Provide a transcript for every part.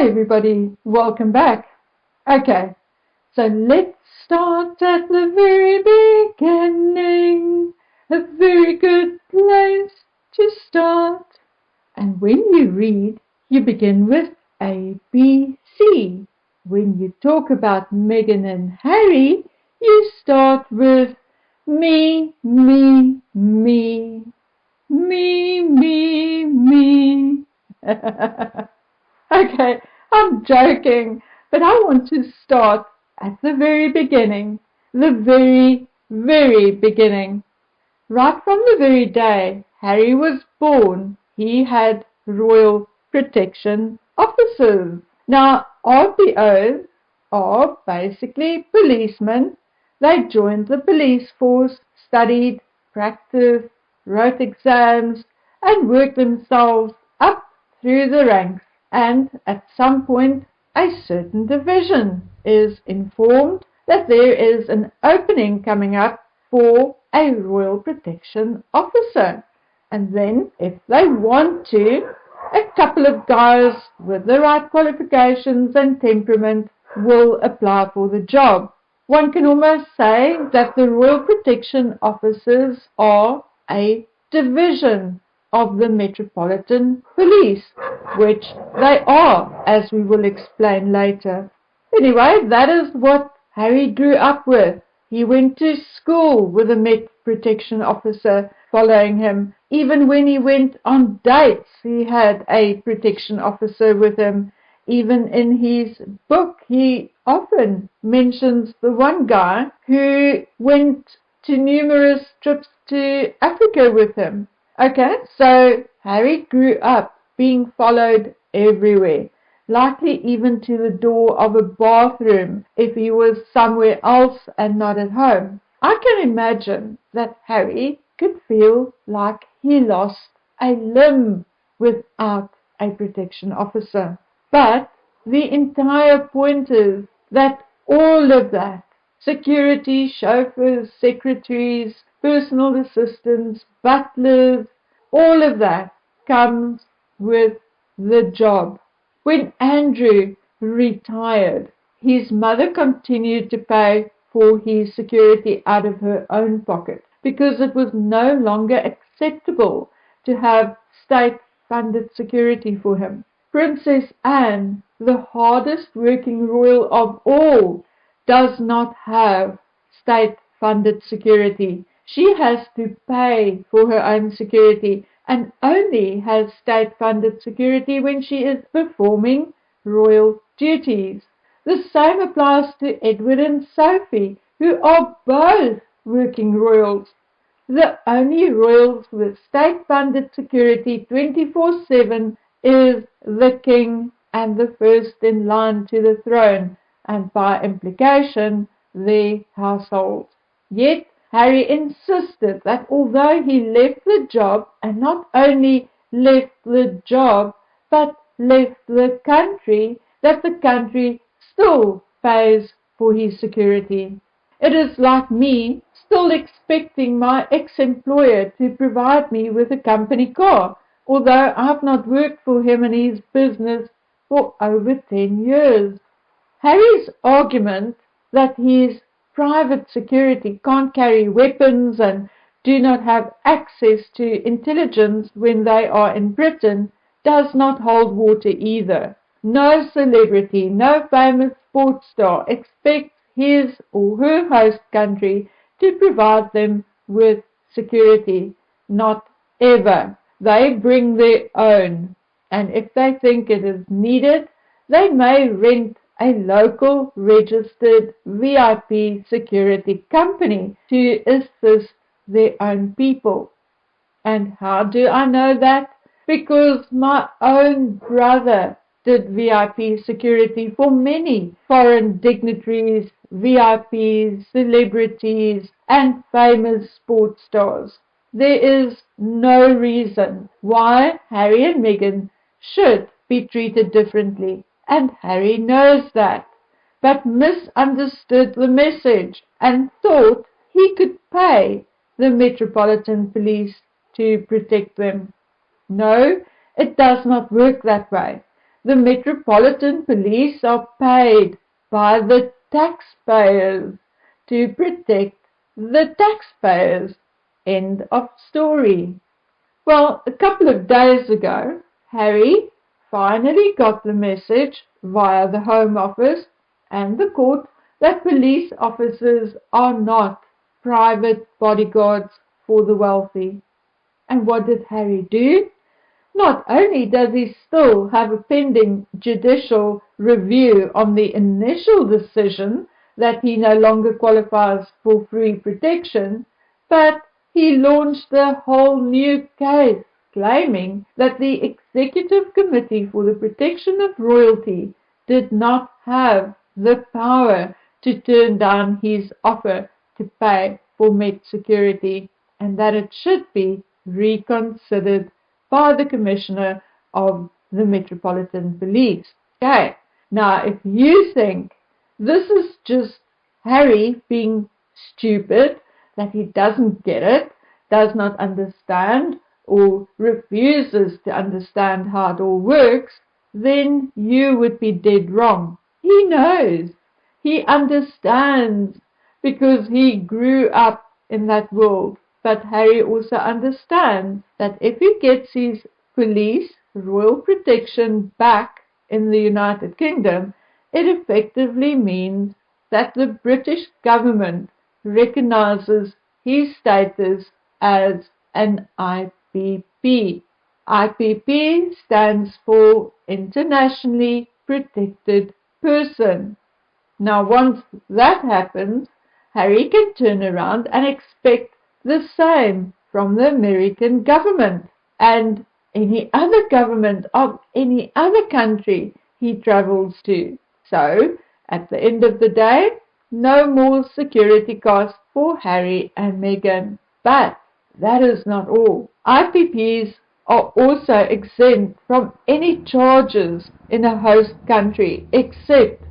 Hi everybody, welcome back. Okay, so let's start at the very beginning. A very good place to start. And when you read, you begin with A, B, C. When you talk about Meghan and Harry, you start with me, me, me. Me, me, me. Okay, I'm joking, but I want to start at the very beginning. The very, very beginning. Right from the very day Harry was born, he had Royal Protection Officers. Now, RPOs are basically policemen. They joined the police force, studied, practiced, wrote exams, and worked themselves up through the ranks. And at some point, a certain division is informed that there is an opening coming up for a Royal Protection Officer. And then, if they want to, a couple of guys with the right qualifications and temperament will apply for the job. One can almost say that the Royal Protection Officers are a division of the Metropolitan Police, which they are, as we will explain later. Anyway, that is what Harry grew up with. He went to school with a Met Protection Officer following him. Even when he went on dates, he had a protection officer with him. Even in his book, he often mentions the one guy who went to numerous trips to Africa with him. Okay, so Harry grew up being followed everywhere, likely even to the door of a bathroom if he was somewhere else and not at home. I can imagine that Harry could feel like he lost a limb without a protection officer. But the entire point is that all of that, security, chauffeurs, secretaries, personal assistants, butlers, all of that comes with the job. When Andrew retired, his mother continued to pay for his security out of her own pocket because it was no longer acceptable to have state-funded security for him. Princess Anne, the hardest working royal of all, does not have state-funded security. She has to pay for her own security and only has state-funded security when she is performing royal duties. The same applies to Edward and Sophie, who are both working royals. The only royals with state-funded security 24/7 is the king and the first in line to the throne, and by implication, their household. Yet, Harry insisted that although he left the job, and not only left the job, but left the country, that the country still pays for his security. It is like me still expecting my ex-employer to provide me with a company car, although I've not worked for him and his business for over 10 years. Harry's argument that his private security can't carry weapons and do not have access to intelligence when they are in Britain does not hold water either. No celebrity, no famous sports star expects his or her host country to provide them with security. Not ever. They bring their own, and if they think it is needed, they may rent a local registered VIP security company to assist their own people. And how do I know that? Because my own brother did VIP security for many foreign dignitaries, VIPs, celebrities, and famous sports stars. There is no reason why Harry and Meghan should be treated differently, and Harry knows that, but misunderstood the message and thought he could pay the Metropolitan Police to protect them. No, it does not work that way. The Metropolitan Police are paid by the taxpayers to protect the taxpayers. End of story. Well, a couple of days ago, Harry finally got the message via the Home Office and the court that police officers are not private bodyguards for the wealthy. And what did Harry do? Not only does he still have a pending judicial review on the initial decision that he no longer qualifies for free protection, but he launched a whole new case claiming that the Executive Committee for the Protection of Royalty did not have the power to turn down his offer to pay for Met security, and that it should be reconsidered by the Commissioner of the Metropolitan Police. Okay, now if you think this is just Harry being stupid, that he doesn't get it, does not understand, or refuses to understand how it all works, then you would be dead wrong. He knows, he understands, because he grew up in that world. But Harry also understands that if he gets his police royal protection back in the United Kingdom, it effectively means that the British government recognizes his status as an IPP. IPP stands for Internationally Protected Person. Now, once that happens, Harry can turn around and expect the same from the American government and any other government of any other country he travels to. So, at the end of the day, no more security costs for Harry and Meghan. But that is not all. IPPs are also exempt from any charges in a host country except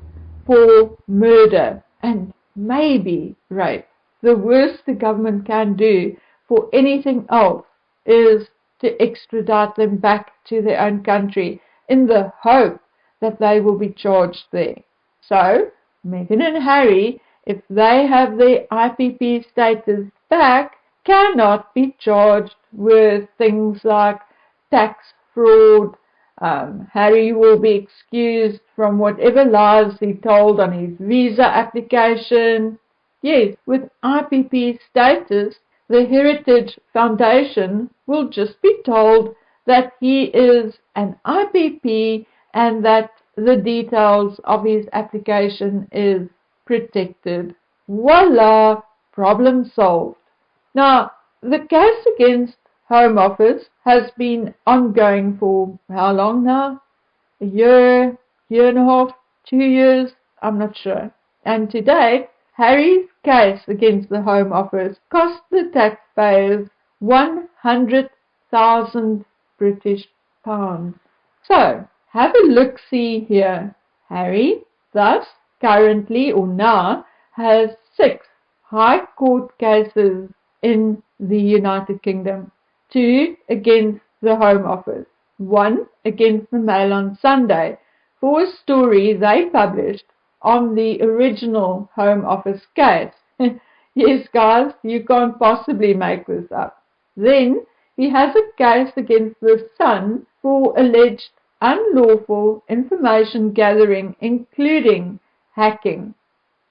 for murder and maybe rape. The worst the government can do for anything else is to extradite them back to their own country in the hope that they will be charged there. So, Meghan and Harry, if they have their IPP status back, cannot be charged with things like tax fraud. Harry will be excused from whatever lies he told on his visa application. Yes, with IPP status, the Heritage Foundation will just be told that he is an IPP and that the details of his application is protected. Voila! Problem solved. Now, the case against Home Office has been ongoing for how long now? A year, year and a half, 2 years? I'm not sure. And to date, Harry's case against the Home Office cost the taxpayers 100,000 British pounds. So, have a look-see here. Harry, thus, currently or now, has 6 High Court cases in the United Kingdom. 2 against the Home Office. 1 against the Mail on Sunday for a story they published on the original Home Office case. Yes, guys, you can't possibly make this up. Then he has a case against the Sun for alleged unlawful information gathering, including hacking.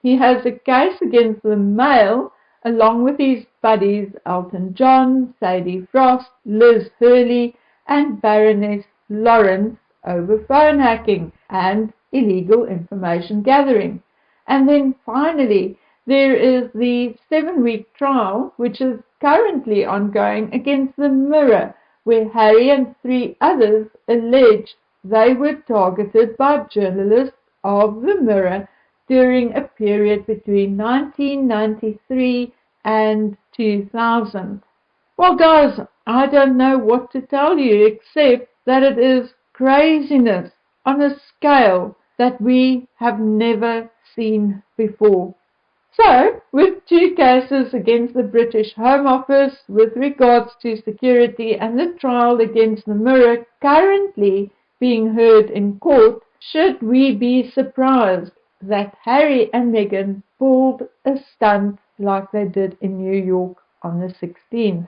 He has a case against the Mail along with his buddies Elton John, Sadie Frost, Liz Hurley, and Baroness Lawrence over phone hacking and illegal information gathering. And then finally, there is the 7-week trial, which is currently ongoing against the Mirror, where Harry and 3 others allege they were targeted by journalists of the Mirror during a period between 1993 and 2000. Well, guys, I don't know what to tell you except that it is craziness on a scale that we have never seen before. So, with 2 cases against the British Home Office with regards to security and the trial against the Mirror currently being heard in court, should we be surprised that Harry and Meghan pulled a stunt like they did in New York on the 16th?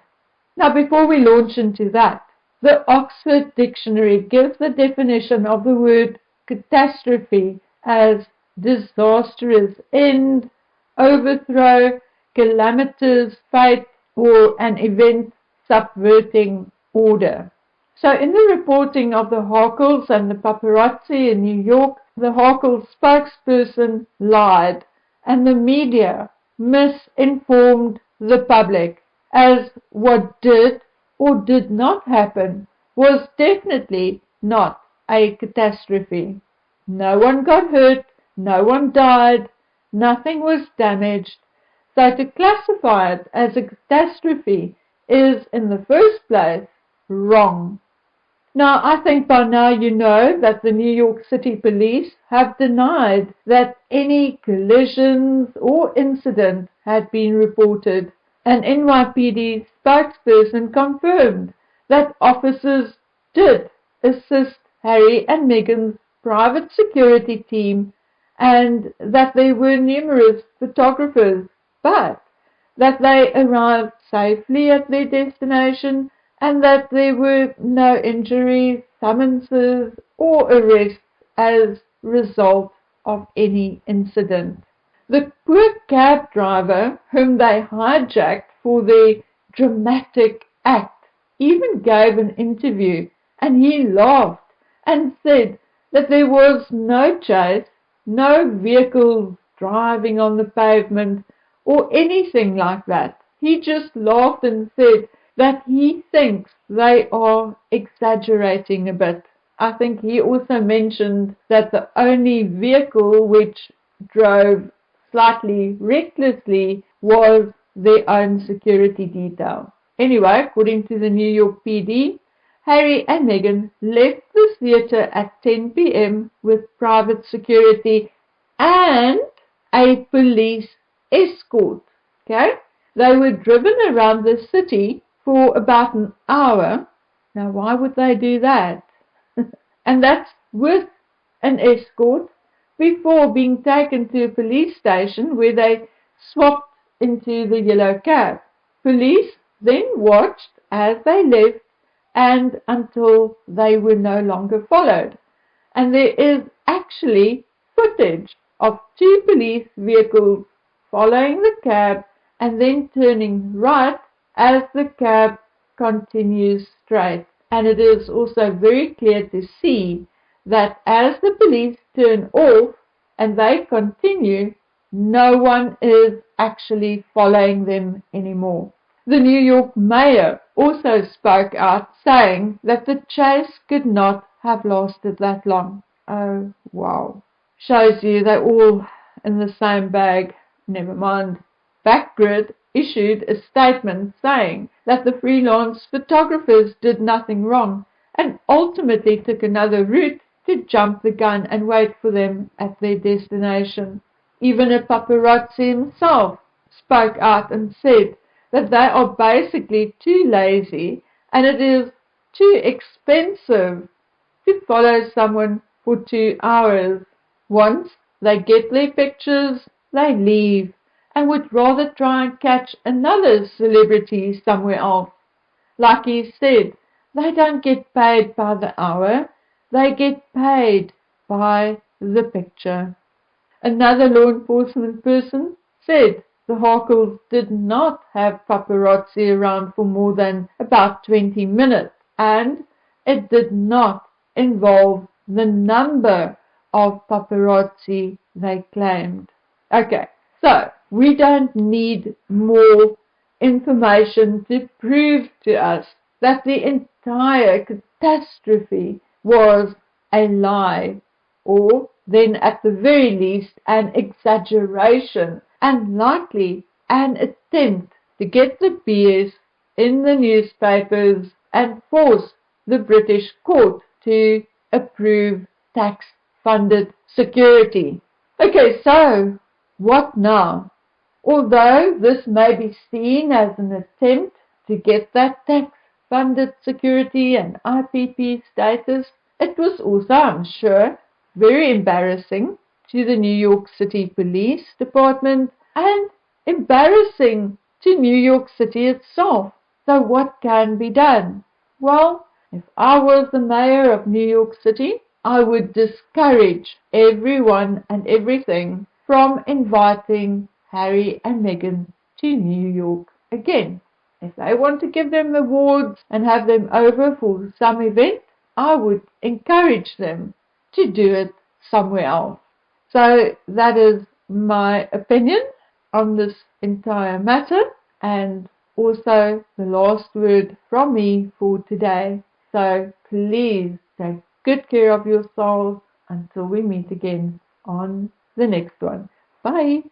Now, before we launch into that, the Oxford Dictionary gives the definition of the word catastrophe as disastrous end, overthrow, calamitous fate, or an event subverting order. So in the reporting of the Harkles and the paparazzi in New York, the Harkles spokesperson lied and the media misinformed the public, as what did or did not happen was definitely not a catastrophe. No one got hurt, no one died, nothing was damaged. So to classify it as a catastrophe is, in the first place, wrong. Now, I think by now you know that the New York City Police have denied that any collisions or incident had been reported. An NYPD spokesperson confirmed that officers did assist Harry and Meghan's private security team and that there were numerous photographers, but that they arrived safely at their destination and that there were no injuries, summonses, or arrests as a result of any incident. The poor cab driver, whom they hijacked for their dramatic act, even gave an interview, and he laughed and said that there was no chase, no vehicles driving on the pavement, or anything like that. He just laughed and said that he thinks they are exaggerating a bit. I think he also mentioned that the only vehicle which drove slightly recklessly was their own security detail. Anyway, according to the New York PD, Harry and Meghan left the theatre at 10 p.m. with private security and a police escort. Okay? They were driven around the city for about an hour. Now, why would they do that? And that's with an escort before being taken to a police station where they swapped into the yellow cab. Police then watched as they left and until they were no longer followed. And there is actually footage of two police vehicles following the cab and then turning right as the cab continues straight. And it is also very clear to see that as the police turn off and they continue, no one is actually following them anymore. The New York mayor also spoke out, saying that the chase could not have lasted that long. Oh, wow. Shows you they're all in the same bag. Never mind. Backgrid issued a statement saying that the freelance photographers did nothing wrong and ultimately took another route to jump the gun and wait for them at their destination. Even a paparazzi himself spoke out and said that they are basically too lazy and it is too expensive to follow someone for 2 hours. Once they get their pictures, they leave and would rather try and catch another celebrity somewhere else. Like he said, they don't get paid by the hour, they get paid by the picture. Another law enforcement person said the Harkles did not have paparazzi around for more than about 20 minutes and it did not involve the number of paparazzi they claimed. Okay, so we don't need more information to prove to us that the entire catastrophe was a lie, or then at the very least an exaggeration and likely an attempt to get the BS in the newspapers and force the British court to approve tax-funded security. Okay, so what now? Although this may be seen as an attempt to get that tax-funded security and IPP status, It was also, I'm sure, very embarrassing to the New York City Police Department and embarrassing to New York City itself. So what can be done? Well, if I was the mayor of New York City, I would discourage everyone and everything from inviting Harry and Meghan to New York again. If they want to give them awards and have them over for some event, I would encourage them to do it somewhere else. So that is my opinion on this entire matter, and also the last word from me for today. So please take good care of yourselves until we meet again on the next one. Bye.